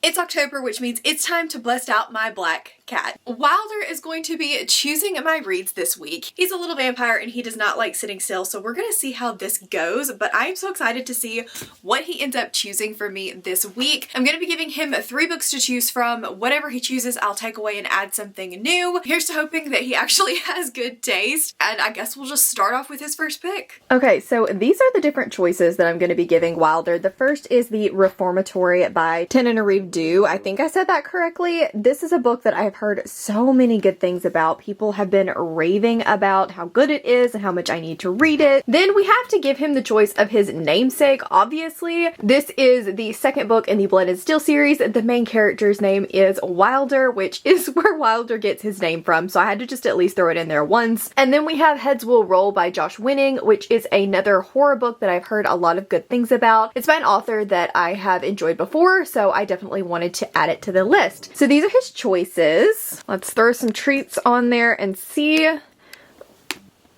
It's October, which means it's time to bust out my black cat. Wilder is going to be choosing my reads this week. He's a little vampire and he does not like sitting still, so we're gonna see how this goes, but I am so excited to see what he ends up choosing for me this week. I'm gonna be giving him 3 books to choose from. Whatever he chooses, I'll take away and add something new. Here's to hoping that he actually has good taste, and I guess we'll just start off with his first pick. Okay, so these are the different choices that I'm going to be giving Wilder. The first is the Reformatory by Tenerife Do. I think I said that correctly. This is a book that I've heard so many good things about. People have been raving about how good it is and how much I need to read it. Then we have to give him the choice of his namesake, obviously. This is the second book in the Blood and Steel series. The main character's name is Wilder, which is where Wilder gets his name from, so I had to just at least throw it in there once. And then we have Heads Will Roll by Josh Winning, which is another horror book that I've heard a lot of good things about. It's by an author that I have enjoyed before, so I definitely wanted to add it to the list. So these are his choices. Let's throw some treats on there and see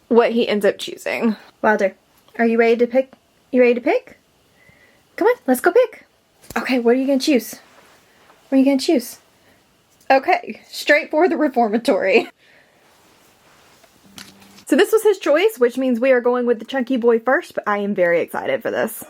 what he ends up choosing. Wilder, are you ready to pick? You ready to pick? Come on, let's go pick. Okay, what are you gonna choose? What are you gonna choose? Okay, straight for the Reformatory. So this was his choice, which means we are going with the chunky boy first, but I am very excited for this.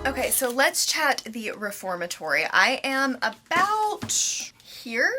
Okay, so let's chat the Reformatory. I am about here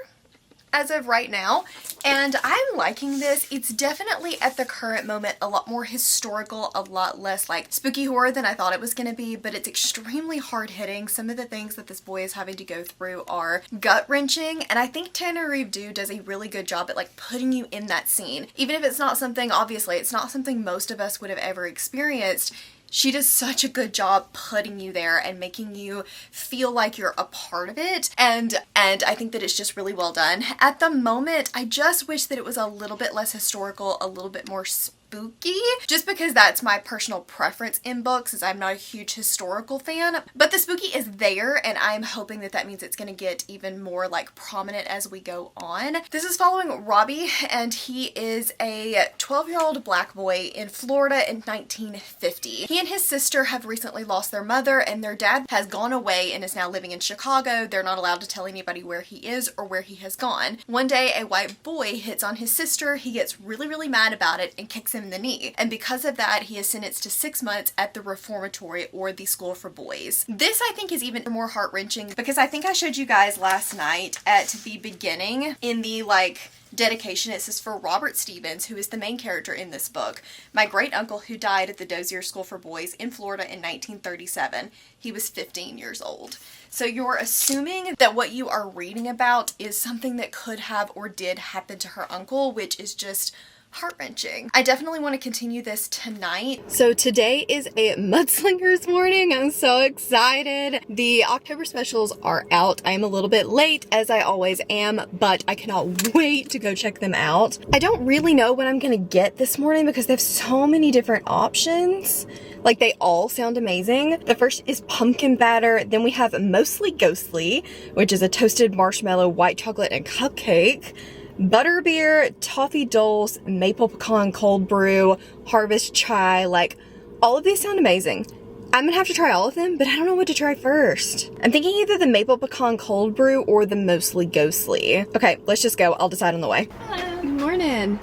as of right now, and I'm liking this. It's definitely at the current moment a lot more historical, a lot less like spooky horror than I thought it was going to be, but it's extremely hard-hitting. Some of the things that this boy is having to go through are gut-wrenching, and I think Tenerife Do does a really good job at like putting you in that scene. Even if it's not something, obviously, it's not something most of us would have ever experienced, she does such a good job putting you there and making you feel like you're a part of it, and I think that it's just really well done. At the moment, I just wish that it was a little bit less historical, a little bit more spooky, just because that's my personal preference in books, as I'm not a huge historical fan. But the spooky is there, and I'm hoping that that means it's going to get even more like prominent as we go on. This is following Robbie, and he is a 12-year-old black boy in Florida in 1950. He and his sister have recently lost their mother, and their dad has gone away and is now living in Chicago. They're not allowed to tell anybody where he is or where he has gone. One day, a white boy hits on his sister. He gets really mad about it and kicks him in the knee, and because of that he is sentenced to 6 months at the Reformatory, or the school for boys. This I think is even more heart-wrenching because I think I showed you guys last night at the beginning in the like dedication, it says, for Robert Stevens, who is the main character in this book, my great uncle who died at the Dozier School for Boys in Florida in 1937. He was 15 years old. So you're assuming that what you are reading about is something that could have or did happen to her uncle, which is just heart-wrenching. I definitely want to continue this tonight. So today is a Mudslingers morning. I'm so excited. The October specials are out. I'm a little bit late, as I always am, but I cannot wait to go check them out. I don't really know what I'm gonna get this morning because they have so many different options. Like, they all sound amazing. The first is pumpkin batter. Then we have Mostly Ghostly, which is a toasted marshmallow, white chocolate, and cupcake. Butterbeer, Toffee Doles, Maple Pecan Cold Brew, Harvest Chai. Like, all of these sound amazing. I'm gonna have to try all of them, but I don't know what to try first. I'm thinking either the Maple Pecan Cold Brew or the Mostly Ghostly. Okay, let's just go. I'll decide on the way. Hello. Good morning.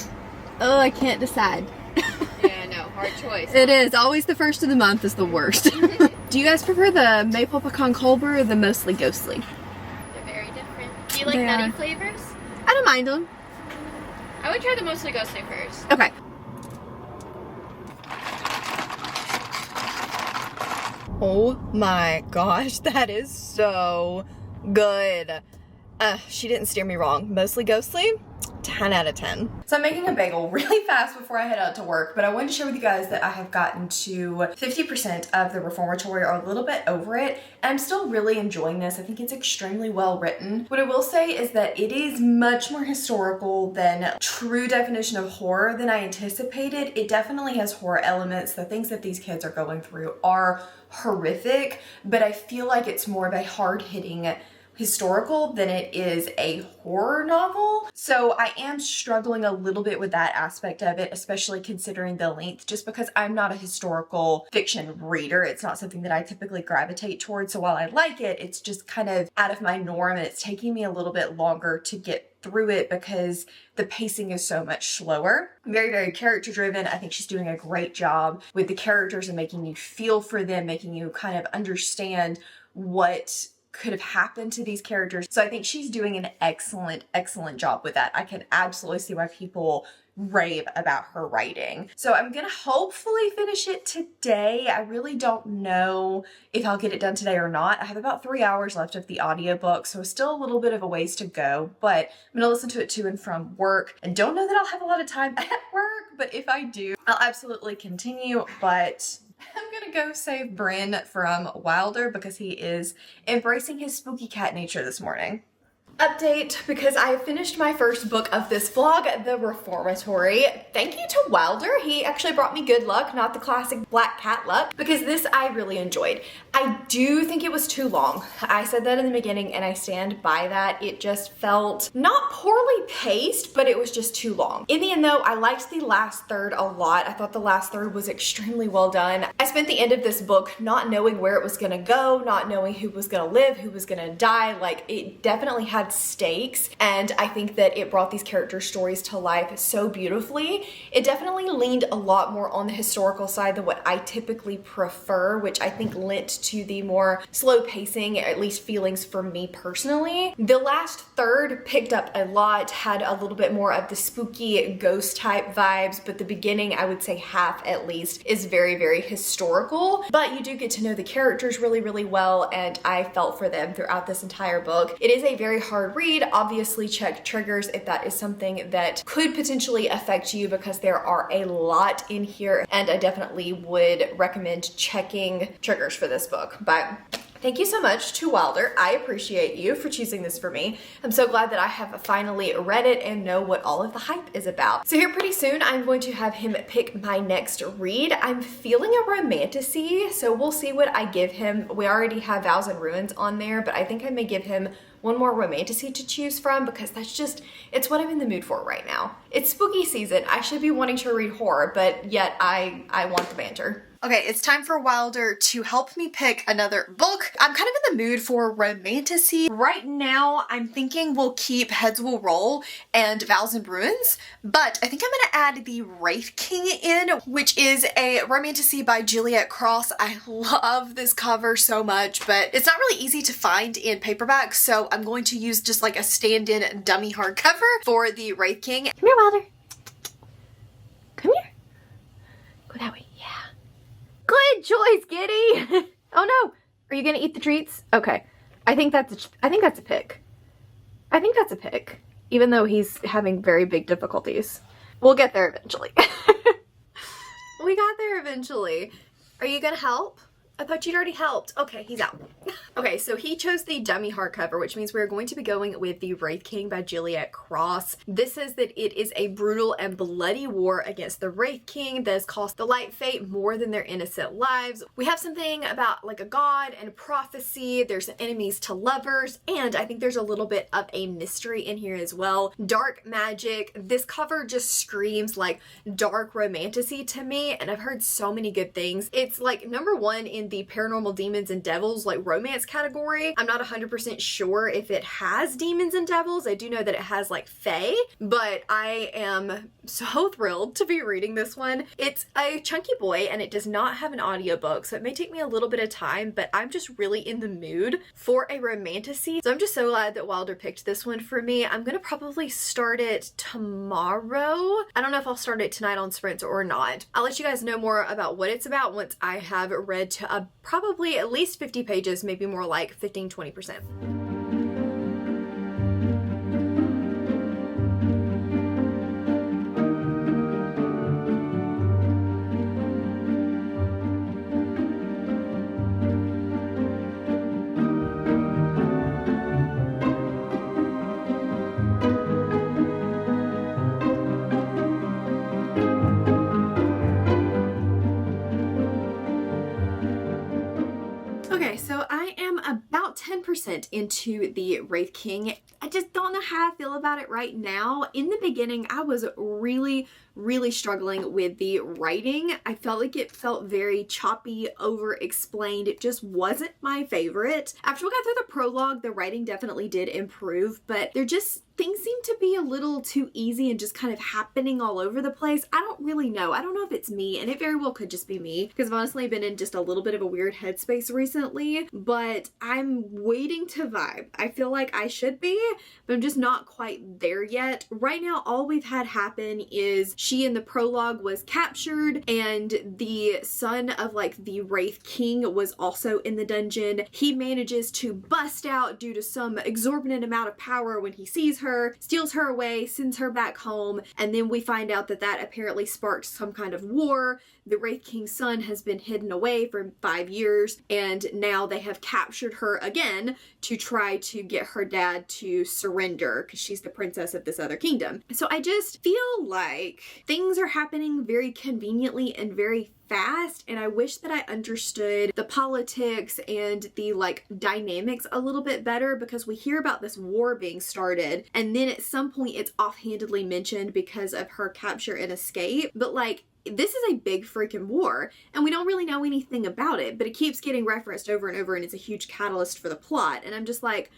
Oh, I can't decide. Yeah, I know. Hard choice. It is. Always the first of the month is the worst. Do you guys prefer the Maple Pecan Cold Brew or the Mostly Ghostly? They're very different. Do you like nutty flavors? I don't mind them. I would try the Mostly Ghostly first. Okay. Oh my gosh, that is so good. She didn't steer me wrong. Mostly Ghostly, 10 out of 10. So I'm making a bagel really fast before I head out to work, but I wanted to share with you guys that I have gotten to 50% of the Reformatory, or a little bit over it, and I'm still really enjoying this. I think it's extremely well written. What I will say is that it is much more historical than true definition of horror than I anticipated. It definitely has horror elements. The things that these kids are going through are horrific, but I feel like it's more of a hard-hitting historical than it is a horror novel. So I am struggling a little bit with that aspect of it, especially considering the length, just because I'm not a historical fiction reader. It's not something that I typically gravitate towards. So while I like it, it's just kind of out of my norm, and it's taking me a little bit longer to get through it because the pacing is so much slower. Very, very character driven. I think she's doing a great job with the characters and making you feel for them, making you kind of understand what could have happened to these characters. So I think she's doing an excellent job with that. I can absolutely see why people rave about her writing. So I'm gonna hopefully finish it today. I really don't know if I'll get it done today or not. I have about 3 hours left of the audiobook, so still a little bit of a ways to go, but I'm gonna listen to it to and from work, and don't know that I'll have a lot of time at work, but if I do, I'll absolutely continue. But I'm gonna go save Bryn from Wilder because he is embracing his spooky cat nature this morning. Update, because I finished my first book of this vlog, The Reformatory. Thank you to Wilder. He actually brought me good luck, not the classic black cat luck, because this I really enjoyed. I do think it was too long. I said that in the beginning and I stand by that. It just felt not poorly paced, but it was just too long. In the end though, I liked the last third a lot. I thought the last third was extremely well done. I spent the end of this book not knowing where it was gonna go, not knowing who was gonna live, who was gonna die. Like, it definitely had stakes, and I think that it brought these character stories to life so beautifully. It definitely leaned a lot more on the historical side than what I typically prefer, which I think lent to the more slow pacing, at least feelings for me personally. The last third picked up a lot, had a little bit more of the spooky ghost type vibes, but the beginning, I would say half at least, is very, very historical. But you do get to know the characters really, really well, and I felt for them throughout this entire book. It is a very hard read. Obviously check triggers if that is something that could potentially affect you, because there are a lot in here, and I definitely would recommend checking triggers for this book. But thank you so much to Wilder. I appreciate you for choosing this for me. I'm so glad that I have finally read it and know what all of the hype is about. So here pretty soon, I'm going to have him pick my next read. I'm feeling a romantasy, so we'll see what I give him. We already have Vows and Ruins on there, but I think I may give him one more romantasy to choose from, because that's just, it's what I'm in the mood for right now. It's spooky season. I should be wanting to read horror, but yet I want the banter. Okay, it's time for Wilder to help me pick another book. I'm kind of in the mood for romantasy. Right now, I'm thinking we'll keep Heads Will Roll and Vows and Ruins, but I think I'm gonna add the Wraith King in, which is a romantasy by Juliet Cross. I love this cover so much, but it's not really easy to find in paperback, so I'm going to use just like a stand-in dummy hardcover for the Wraith King. Come here, Wilder. Come here. Go that way. Good choice, kitty. Oh no, are you gonna eat the treats? Okay, I think that's a pick. I think that's a pick, even though he's having very big difficulties. We'll get there eventually. We got there eventually. Are you gonna help? I thought you'd already helped. Okay, he's out. Okay, so he chose the dummy hardcover, which means we're going to be going with the Wraith King by Juliet Cross. This says that it is a brutal and bloody war against the Wraith King that has cost the Light Fate more than their innocent lives. We have something about like a god and a prophecy. There's enemies to lovers, and I think there's a little bit of a mystery in here as well. Dark magic. This cover just screams like dark romantasy to me, and I've heard so many good things. It's like #1 in the paranormal demons and devils like romance category. I'm not 100% sure if it has demons and devils. I do know that it has like fae, but I am so thrilled to be reading this one. It's a chunky boy and it does not have an audiobook, so it may take me a little bit of time, but I'm just really in the mood for a romantasy. So I'm just so glad that Wilder picked this one for me. I'm gonna probably start it tomorrow. I don't know if I'll start it tonight on Sprints or not. I'll let you guys know more about what it's about once I have read to probably at least 50 pages, maybe more like 15-20%. 100% into the Wraith King. I just don't know how I feel about it right now. In the beginning, I was really struggling with the writing. I felt like it felt very choppy, over-explained. It just wasn't my favorite. After we got through the prologue, the writing definitely did improve, but things seem to be a little too easy and just kind of happening all over the place. I don't really know. I don't know if it's me, and it very well could just be me, because I've honestly been in just a little bit of a weird headspace recently, but I'm waiting to vibe. I feel like I should be, but I'm just not quite there yet. Right now, all we've had happen is she in the prologue was captured, and the son of like the Wraith King was also in the dungeon. He manages to bust out due to some exorbitant amount of power when he sees her, steals her away, sends her back home, and then we find out that that apparently sparked some kind of war. The Wraith King's son has been hidden away for 5 years, and now they have captured her again to try to get her dad to surrender because she's the princess of this other kingdom. So I just feel like things are happening very conveniently and very fast, and I wish that I understood the politics and the like dynamics a little bit better, because we hear about this war being started and then at some point it's offhandedly mentioned because of her capture and escape, but like this is a big freaking war and we don't really know anything about it, but it keeps getting referenced over and over and it's a huge catalyst for the plot. And I'm just like,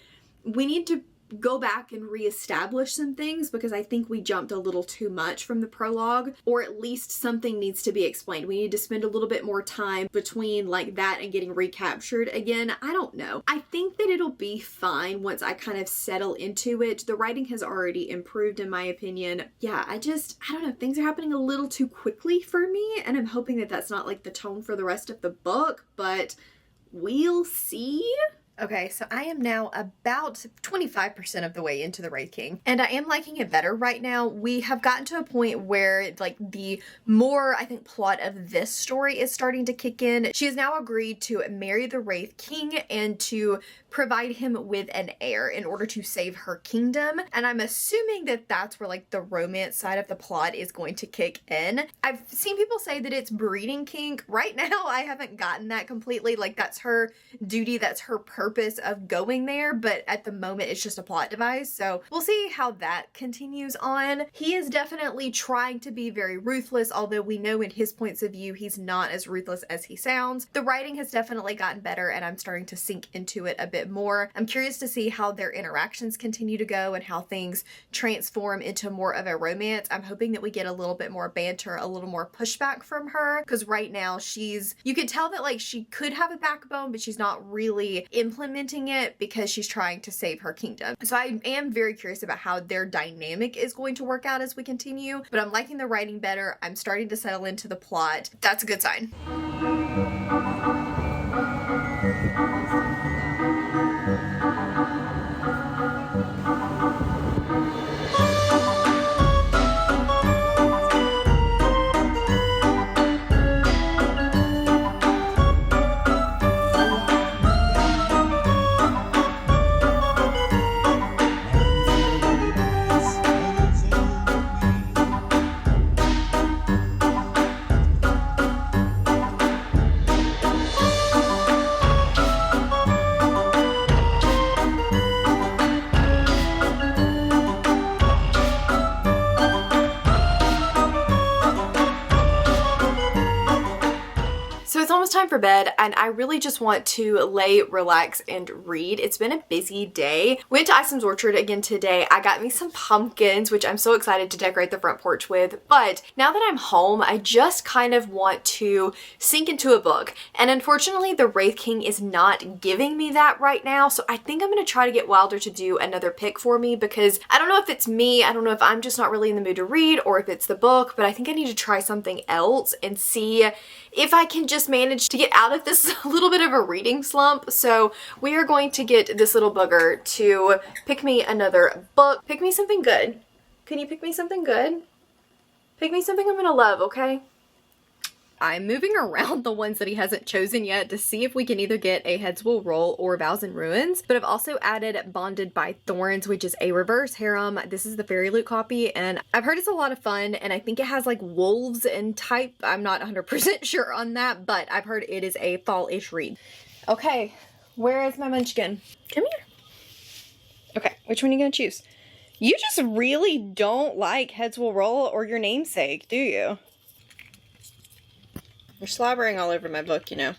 we need to go back and reestablish some things, because I think we jumped a little too much from the prologue, or at least something needs to be explained. We need to spend a little bit more time between like that and getting recaptured again. I don't know. I think that it'll be fine once I kind of settle into it. The writing has already improved in my opinion. Yeah, I don't know. Things are happening a little too quickly for me, and I'm hoping that that's not like the tone for the rest of the book, but we'll see. Okay, so I am now about 25% of the way into the Wraith King, and I am liking it better right now. We have gotten to a point where, like, the more, I think, plot of this story is starting to kick in. She has now agreed to marry the Wraith King and to provide him with an heir in order to save her kingdom, and I'm assuming that that's where, like, the romance side of the plot is going to kick in. I've seen people say that it's breeding kink. Right now, I haven't gotten that completely. Like, that's her duty, that's her purpose of going there, but at the moment it's just a plot device, so we'll see how that continues on. He is definitely trying to be very ruthless, although we know in his points of view he's not as ruthless as he sounds. The writing has definitely gotten better and I'm starting to sink into it a bit more. I'm curious to see how their interactions continue to go and how things transform into more of a romance. I'm hoping that we get a little bit more banter, a little more pushback from her, because right now you could tell that like she could have a backbone, but she's not really implementing it because she's trying to save her kingdom. So I am very curious about how their dynamic is going to work out as we continue, but I'm liking the writing better. I'm starting to settle into the plot. That's a good sign. Time for bed, and I really just want to lay, relax, and read. It's been a busy day. Went to Isom's Orchard again today. I got me some pumpkins, which I'm so excited to decorate the front porch with, but now that I'm home, I just kind of want to sink into a book, and unfortunately the Wraith King is not giving me that right now, so I think I'm going to try to get Wilder to do another pick for me, because I don't know if it's me, I don't know if I'm just not really in the mood to read, or if it's the book, but I think I need to try something else and see if I can just manage to get out of this little bit of a reading slump. So we are going to get this little booger to pick me another book. Pick me something good. Can you pick me something good? Pick me something I'm gonna love, okay? I'm moving around the ones that he hasn't chosen yet to see if we can either get a Heads Will Roll or Vows and Ruins, but I've also added Bonded by Thorns, which is a reverse harem. This is the Fairy Loot copy, and I've heard it's a lot of fun, and I think it has like wolves and type. I'm not 100% sure on that, but I've heard it is a fall-ish read. Okay, Where is my munchkin? Come here. Okay, which one are you gonna choose? You just really don't like Heads Will Roll or Your Namesake, do you? You're slobbering all over my book, you know.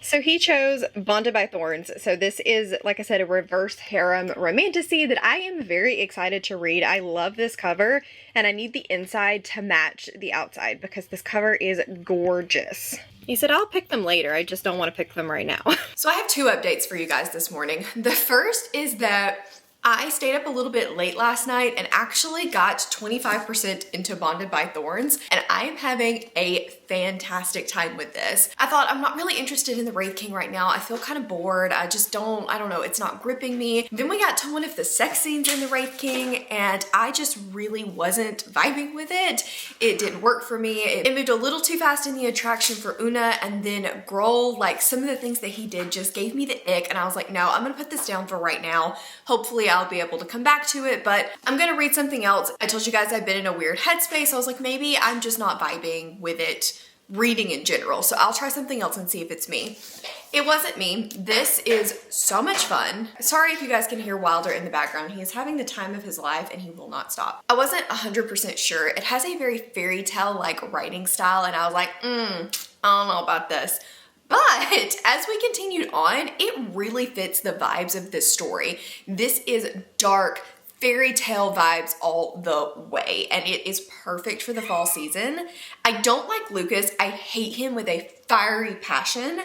So he chose Bonded by Thorns. So this is, like I said, a reverse harem romantasy that I am very excited to read. I love this cover, and I need the inside to match the outside because this cover is gorgeous. He said, I'll pick them later. I just don't want to pick them right now. So I have two updates for you guys this morning. The first is that I stayed up a little bit late last night and actually got 25% into Bonded by Thorns, and I am having a fantastic time with this. I thought I'm not really interested in the Wraith King right now. I feel kind of bored. I don't know, it's not gripping me. Then we got to one of the sex scenes in the Wraith King, and I just really wasn't vibing with it. It didn't work for me. It moved a little too fast in the attraction for Una, and then Grohl, like some of the things that he did just gave me the ick, and I was like, no, I'm gonna put this down for right now. Hopefully I'll be able to come back to it, but I'm gonna read something else. I told you guys I've been in a weird headspace. I was like, maybe I'm just not vibing with it, reading in general. So I'll try something else and see if it's me. It wasn't me. This is so much fun. Sorry if you guys can hear Wilder in the background. He is having the time of his life and he will not stop. I wasn't 100% sure. It has a very fairy tale like writing style, and I was like, I don't know about this. But as we continued on, it really fits the vibes of this story. This is dark fairy tale vibes all the way, and it is perfect for the fall season. I don't like Lucas. I hate him with a fiery passion.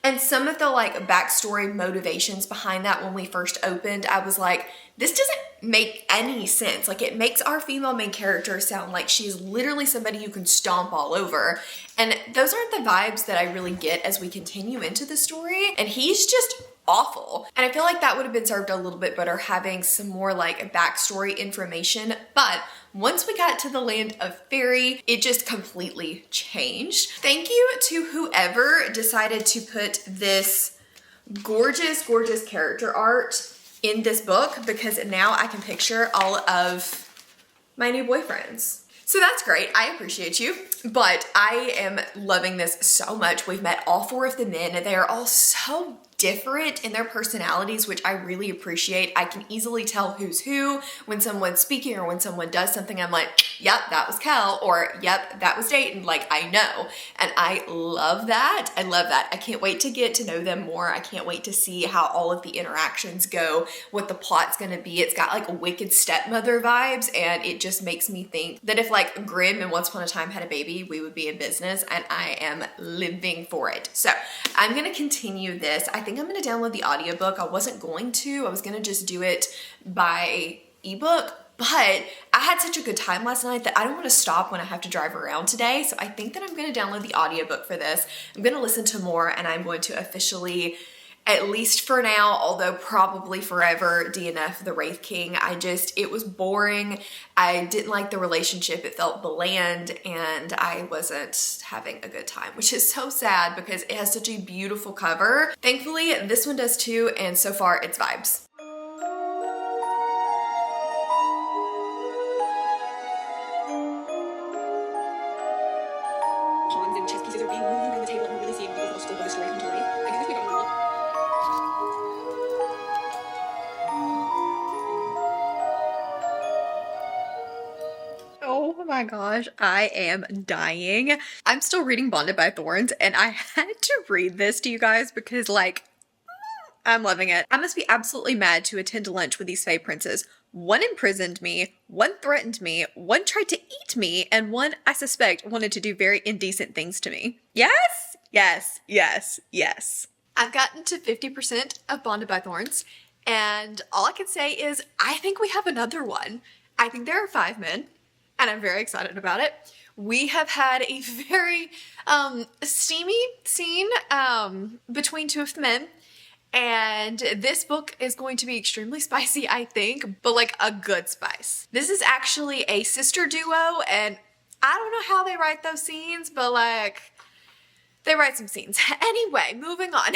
And some of the like backstory motivations behind that when we first opened, I was like, this doesn't make any sense. Like, it makes our female main character sound like she's literally somebody you can stomp all over. And those aren't the vibes that I really get as we continue into the story. And he's just awful. And I feel like that would have been served a little bit better having some more like backstory information. But once we got to the land of fairy, it just completely changed. Thank you to whoever decided to put this gorgeous, gorgeous character art in this book, because now I can picture all of my new boyfriends. So that's great. I appreciate you, but I am loving this so much. We've met all four of the men. They are all so different in their personalities, which I really appreciate. I can easily tell who's who when someone's speaking or when someone does something. I'm like, yep, that was Kel, or yep, that was Dayton. Like, I know. And I love that. I love that. I can't wait to get to know them more. I can't wait to see how all of the interactions go, what the plot's gonna be. It's got like wicked stepmother vibes, and it just makes me think that if like Grimm and Once Upon a Time had a baby, we would be in business, and I am living for it. So I'm gonna continue this. I think I'm gonna download the audiobook. I wasn't going to. I was gonna just do it by ebook, but I had such a good time last night that I don't want to stop when I have to drive around today. So I think that I'm gonna download the audiobook for this. I'm gonna listen to more, and I'm going to officially, at least for now, although probably forever, DNF the Wraith King. It was boring. I didn't like the relationship. It felt bland, and I wasn't having a good time, which is so sad because it has such a beautiful cover. Thankfully, this one does too, and so far it's vibes. Pawns and chess pieces are being moved around the table, and we're really seeing the overall scope of the story come to life. I think this may go on. Oh my gosh, I am dying. I'm still reading Bonded by Thorns, and I had to read this to you guys because, like, I'm loving it. I must be absolutely mad to attend lunch with these Fae princes. One imprisoned me, one threatened me, one tried to eat me, and one, I suspect, wanted to do very indecent things to me. Yes, yes, yes, yes. I've gotten to 50% of Bonded by Thorns, and all I can say is I think we have another one. I think there are 5 men, and I'm very excited about it. We have had a very steamy scene between 2 of the men. And this book is going to be extremely spicy, I think, but like a good spice. This is actually a sister duo, and I don't know how they write those scenes, but like, they write some scenes. Anyway, moving on.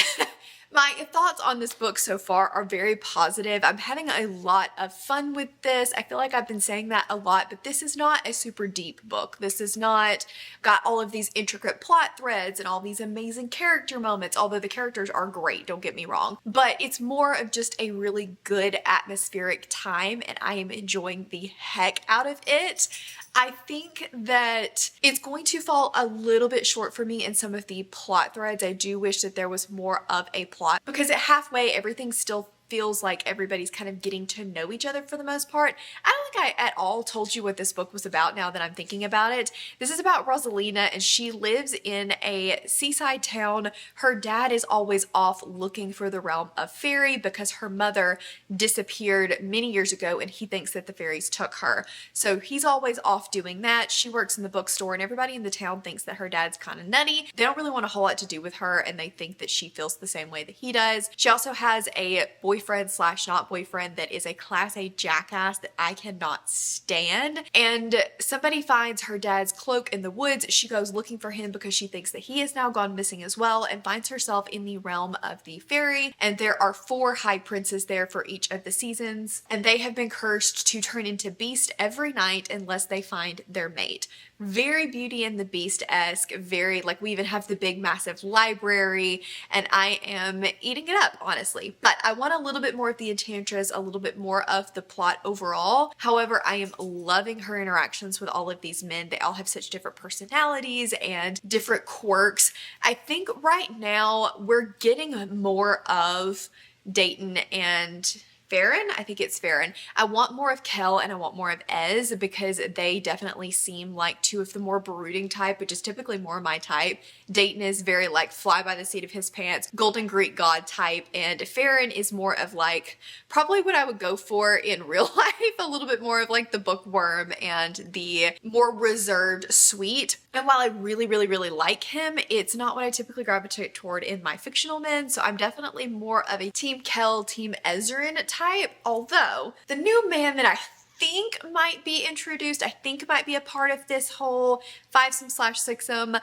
My thoughts on this book so far are very positive. I'm having a lot of fun with this. I feel like I've been saying that a lot, but this is not a super deep book. This is not got all of these intricate plot threads and all these amazing character moments, although the characters are great, don't get me wrong. But it's more of just a really good atmospheric time, and I am enjoying the heck out of it. I think that it's going to fall a little bit short for me in some of the plot threads. I do wish that there was more of a plot, because at halfway, everything still feels like everybody's kind of getting to know each other for the most part. I don't think I at all told you what this book was about now that I'm thinking about it. This is about Rosalina, and she lives in a seaside town. Her dad is always off looking for the realm of fairy because her mother disappeared many years ago and he thinks that the fairies took her. So he's always off doing that. She works in the bookstore and everybody in the town thinks that her dad's kind of nutty. They don't really want a whole lot to do with her and they think that she feels the same way that he does. She also has a boyfriend slash not boyfriend that is a class A jackass that I cannot stand. And somebody finds her dad's cloak in the woods. She goes looking for him because she thinks that he has now gone missing as well, and finds herself in the realm of the fairy. And there are 4 high princes there for each of the seasons, and they have been cursed to turn into beast every night unless they find their mate. Very Beauty and the Beast-esque, very, like, we even have the big massive library, and I am eating it up, honestly. But I want a little bit more of the Enchantress, a little bit more of the plot overall. However, I am loving her interactions with all of these men. They all have such different personalities and different quirks. I think right now we're getting more of Dayton and Farron? I think it's Farron. I want more of Kel and I want more of Ez because they definitely seem like 2 of the more brooding type, which is typically more my type. Dayton is very like fly by the seat of his pants, golden Greek god type, and Farron is more of like probably what I would go for in real life, a little bit more of like the bookworm and the more reserved sweet. And while I really like him, it's not what I typically gravitate toward in my fictional men, so I'm definitely more of a Team Kel, Team Ezrin type, although the new man that I think might be introduced, I think might be a part of this whole 5some/6some,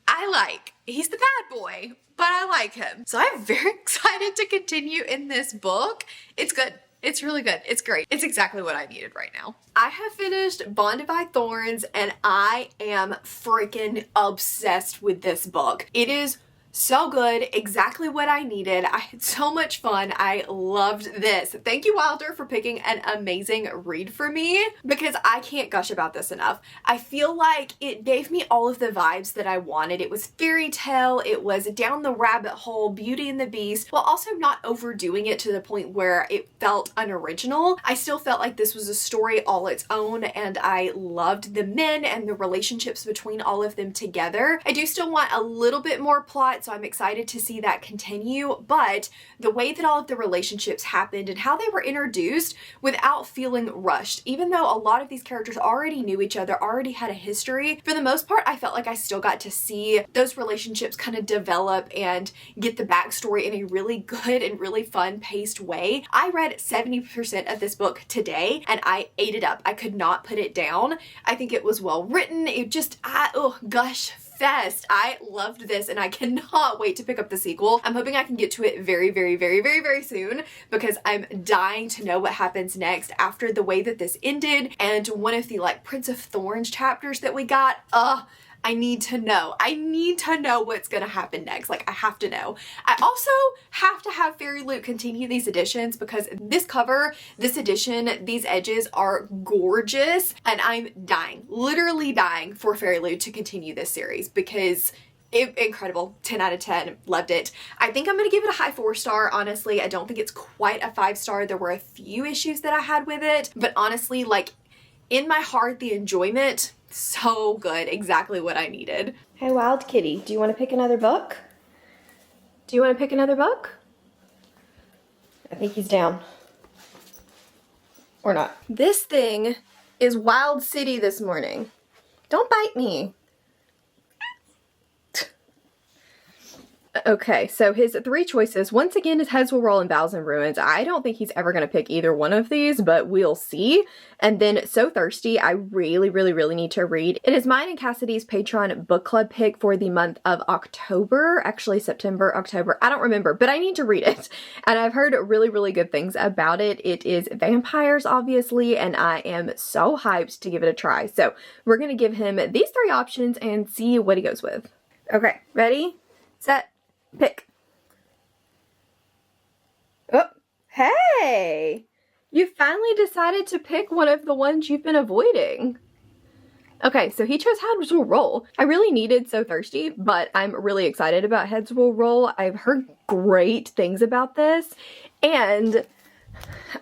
I like. He's the bad boy, but I like him. So I'm very excited to continue in this book. It's good. It's really good. It's great. It's exactly what I needed right now. I have finished Bonded by Thorns and I am freaking obsessed with this book. It is so good, exactly what I needed. I had so much fun. I loved this. Thank you, Wilder, for picking an amazing read for me because I can't gush about this enough. I feel like it gave me all of the vibes that I wanted. It was fairy tale, it was down the rabbit hole, Beauty and the Beast, while also not overdoing it to the point where it felt unoriginal. I still felt like this was a story all its own and I loved the men and the relationships between all of them together. I do still want a little bit more plot, so I'm excited to see that continue, but the way that all of the relationships happened and how they were introduced without feeling rushed, even though a lot of these characters already knew each other, already had a history, for the most part, I felt like I still got to see those relationships kind of develop and get the backstory in a really good and really fun paced way. I read 70% of this book today and I ate it up. I could not put it down. I think it was well written. It just, oh gosh, fest. I loved this and I cannot wait to pick up the sequel. I'm hoping I can get to it very soon because I'm dying to know what happens next after the way that this ended and one of the like Prince of Thorns chapters that we got. I need to know. I need to know what's gonna happen next. Like, I have to know. I also have to have Fairy Loot continue these editions because this cover, this edition, these edges are gorgeous and I'm dying, literally dying for Fairy Loot to continue this series because incredible. 10 out of 10. Loved it. I think I'm gonna give it a high 4-star, honestly. I don't think it's quite a 5-star. There were a few issues that I had with it, but honestly, like, in my heart, the enjoyment, so good. Exactly what I needed. Hey, Wild Kitty, do you want to pick another book? Do you want to pick another book? I think he's down. Or not. This thing is Wild City this morning. Don't bite me. Okay, so his 3 choices, once again, is Heads Will Roll and Vows and Ruins. I don't think he's ever going to pick either one of these, but we'll see. And then So Thirsty, I really, really, really need to read. It is mine and Cassidy's Patreon book club pick for the month of October. Actually, September, October, I don't remember, but I need to read it. And I've heard really, really good things about it. It is vampires, obviously, and I am so hyped to give it a try. So we're going to give him these 3 options and see what he goes with. Okay, ready, set, pick. Oh, hey! You finally decided to pick one of the ones you've been avoiding. Okay, so he chose Heads Will Roll. I really needed So Thirsty, but I'm really excited about Heads Will Roll. I've heard great things about this, and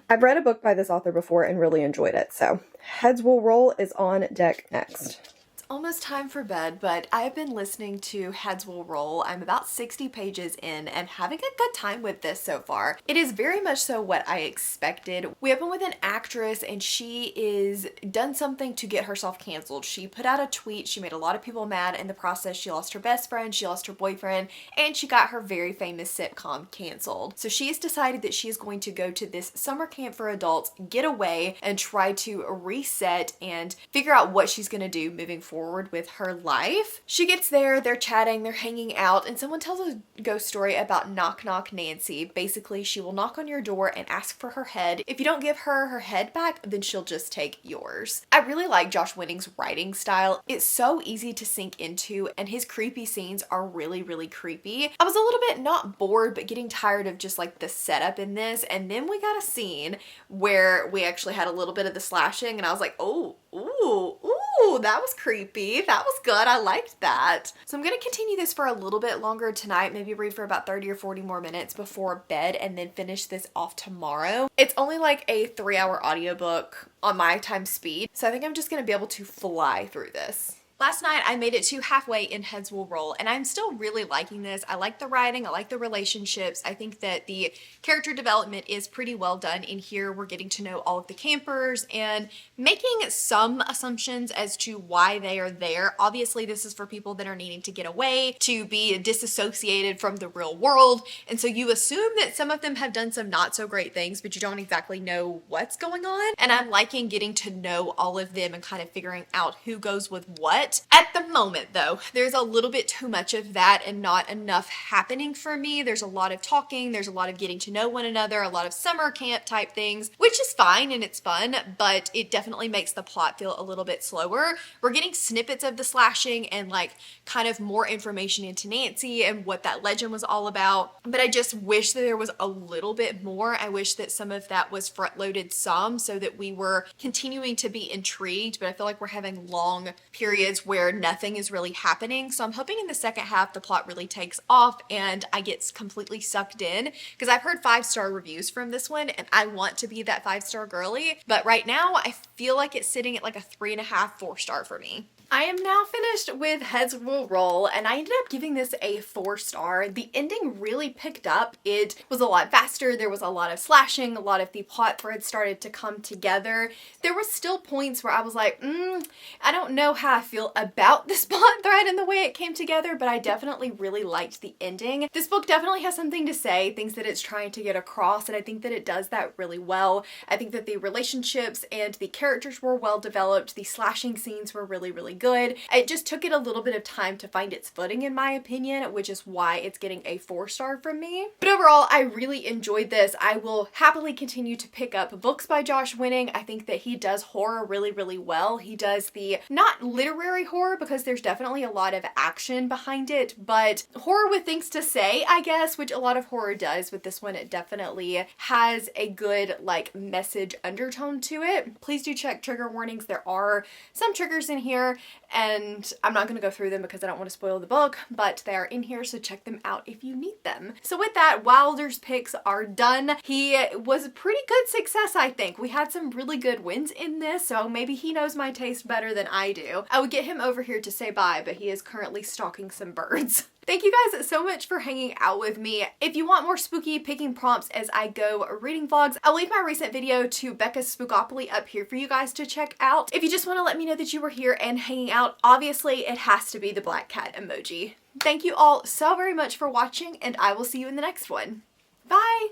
I've read a book by this author before and really enjoyed it, so Heads Will Roll is on deck next. Almost time for bed, but I've been listening to Heads Will Roll. I'm about 60 pages in and having a good time with this so far. It is very much so what I expected. We open with an actress and she is done something to get herself canceled. She put out a tweet, she made a lot of people mad. In the process, she lost her best friend, she lost her boyfriend, and she got her very famous sitcom canceled. So she's decided that she is going to go to this summer camp for adults, get away, and try to reset and figure out what she's gonna do moving forward with her life. She gets there, they're chatting, they're hanging out, and someone tells a ghost story about Knock Knock Nancy. Basically, she will knock on your door and ask for her head. If you don't give her her head back, then she'll just take yours. I really like Josh Winning's writing style. It's so easy to sink into, and his creepy scenes are really, really creepy. I was a little bit not bored, but getting tired of just like the setup in this, and then we got a scene where we actually had a little bit of the slashing, and I was like, oh, ooh, that was creepy. That was good. I liked that. So I'm going to continue this for a little bit longer tonight, maybe read for about 30 or 40 more minutes before bed and then finish this off tomorrow. It's only like a 3-hour audiobook on my time speed, so I think I'm just going to be able to fly through this. Last night I made it to halfway in Heads Will Roll, and I'm still really liking this. I like the writing, I like the relationships. I think that the character development is pretty well done in here. We're getting to know all of the campers and making some assumptions as to why they are there. Obviously, this is for people that are needing to get away, to be disassociated from the real world, and so you assume that some of them have done some not so great things, but you don't exactly know what's going on. And I'm liking getting to know all of them and kind of figuring out who goes with what. At the moment though, there's a little bit too much of that and not enough happening for me. There's a lot of talking, there's a lot of getting to know one another, a lot of summer camp type things, which is fine and it's fun, but it definitely makes the plot feel a little bit slower. We're getting snippets of the slashing and like kind of more information into Nancy and what that legend was all about, but I just wish that there was a little bit more. I wish that some of that was front loaded some so that we were continuing to be intrigued, but I feel like we're having long periods where nothing is really happening. So I'm hoping in the second half the plot really takes off and I get completely sucked in, because I've heard 5-star reviews from this one and I want to be that 5-star girly, but right now I feel like it's sitting at like a 3.5, 4-star for me. I am now finished with Heads Will Roll and I ended up giving this a 4-star. The ending really picked up. It was a lot faster. There was a lot of slashing. A lot of the plot threads started to come together. There was still points where I was like, I don't know how I feel about this plot thread and the way it came together, but I definitely really liked the ending. This book definitely has something to say, things that it's trying to get across, and I think that it does that really well. I think that the relationships and the characters were well developed. The slashing scenes were really, really good. It just took it a little bit of time to find its footing in my opinion, which is why it's getting a 4-star from me. But overall, I really enjoyed this. I will happily continue to pick up books by Josh Winning. I think that he does horror really, really well. He does the not literary horror because there's definitely a lot of action behind it, but horror with things to say, I guess, which a lot of horror does. With this one, it definitely has a good like message undertone to it. Please do check trigger warnings. There are some triggers in here and I'm not going to go through them because I don't want to spoil the book, but they are in here, so check them out if you need them. So with that, Wilder's picks are done. He was a pretty good success, I think. We had some really good wins in this, so maybe he knows my taste better than I do. I would get him over here to say bye, but he is currently stalking some birds. Thank you guys so much for hanging out with me. If you want more spooky picking prompts as I go reading vlogs, I'll leave my recent video to Becca's Spookopoly up here for you guys to check out. If you just want to let me know that you were here and hanging out, obviously it has to be the black cat emoji. Thank you all so very much for watching, and I will see you in the next one. Bye!